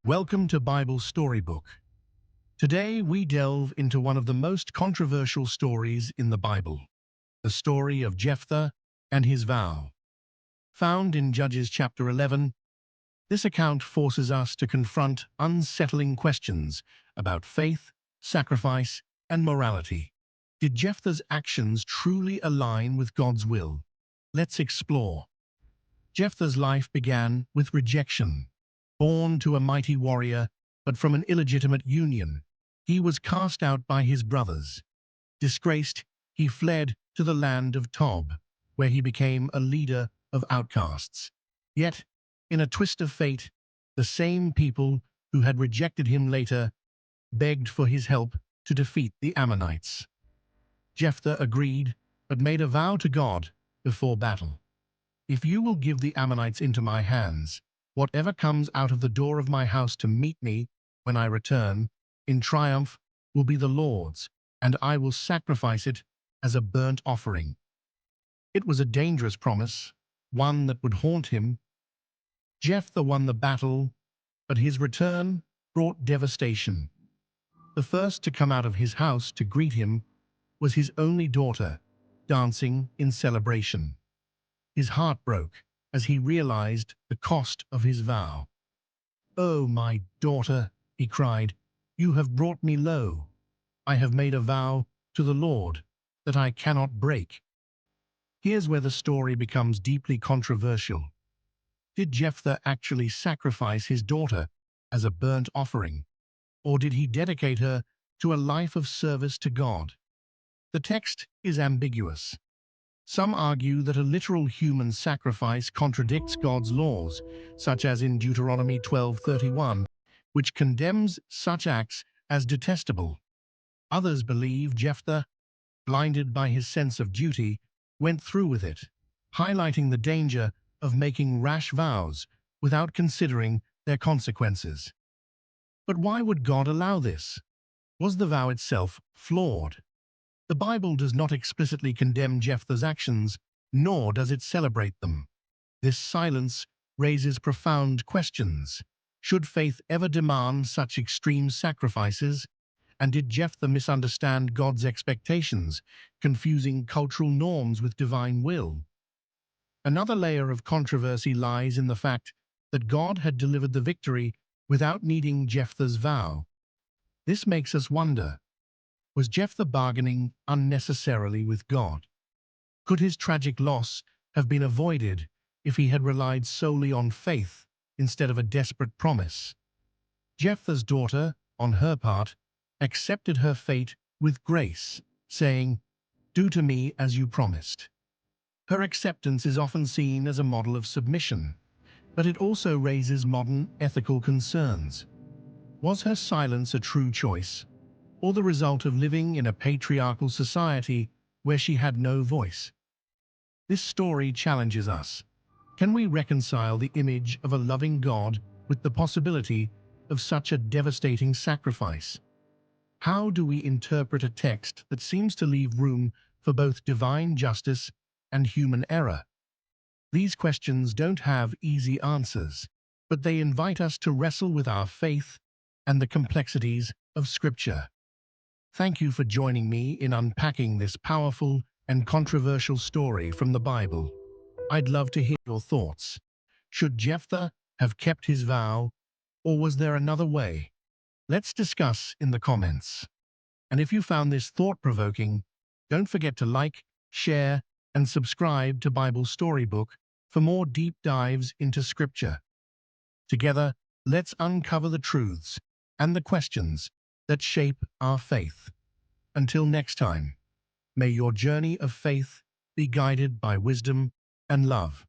Welcome to Bible Storybook. Today we delve into one of the most controversial stories in the Bible, the story of Jephthah and his vow. Found in Judges chapter 11, this account forces us to confront unsettling questions about faith, sacrifice, and morality. Did Jephthah's actions truly align with God's will? Let's explore. Jephthah's life began with rejection. Born to a mighty warrior, but from an illegitimate union, he was cast out by his brothers. Disgraced, he fled to the land of Tob, where he became a leader of outcasts. Yet, in a twist of fate, the same people who had rejected him later begged for his help to defeat the Ammonites. Jephthah agreed, but made a vow to God before battle. "If you will give the Ammonites into my hands, whatever comes out of the door of my house to meet me when I return, in triumph, will be the Lord's, and I will sacrifice it as a burnt offering." It was a dangerous promise, one that would haunt him. Jephthah won the battle, but his return brought devastation. The first to come out of his house to greet him was his only daughter, dancing in celebration. His heart broke as he realized the cost of his vow. "Oh, my daughter," he cried, "you have brought me low. I have made a vow to the Lord that I cannot break." Here's where the story becomes deeply controversial. Did Jephthah actually sacrifice his daughter as a burnt offering, or did he dedicate her to a life of service to God? The text is ambiguous. Some argue that a literal human sacrifice contradicts God's laws, such as in Deuteronomy 12:31, which condemns such acts as detestable. Others believe Jephthah, blinded by his sense of duty, went through with it, highlighting the danger of making rash vows without considering their consequences. But why would God allow this? Was the vow itself flawed? The Bible does not explicitly condemn Jephthah's actions, nor does it celebrate them. This silence raises profound questions. Should faith ever demand such extreme sacrifices? And did Jephthah misunderstand God's expectations, confusing cultural norms with divine will? Another layer of controversy lies in the fact that God had delivered the victory without needing Jephthah's vow. This makes us wonder, was Jephthah bargaining unnecessarily with God? Could his tragic loss have been avoided if he had relied solely on faith instead of a desperate promise? Jephthah's daughter, on her part, accepted her fate with grace, saying, "Do to me as you promised." Her acceptance is often seen as a model of submission, but it also raises modern ethical concerns. Was her silence a true choice, or the result of living in a patriarchal society where she had no voice? This story challenges us. Can we reconcile the image of a loving God with the possibility of such a devastating sacrifice? How do we interpret a text that seems to leave room for both divine justice and human error? These questions don't have easy answers, but they invite us to wrestle with our faith and the complexities of Scripture. Thank you for joining me in unpacking this powerful and controversial story from the Bible. I'd love to hear your thoughts. Should Jephthah have kept his vow, or was there another way? Let's discuss in the comments. And if you found this thought-provoking, don't forget to like, share, and subscribe to Bible Storybook for more deep dives into Scripture. Together, let's uncover the truths and the questions that shape our faith. Until next time, may your journey of faith be guided by wisdom and love.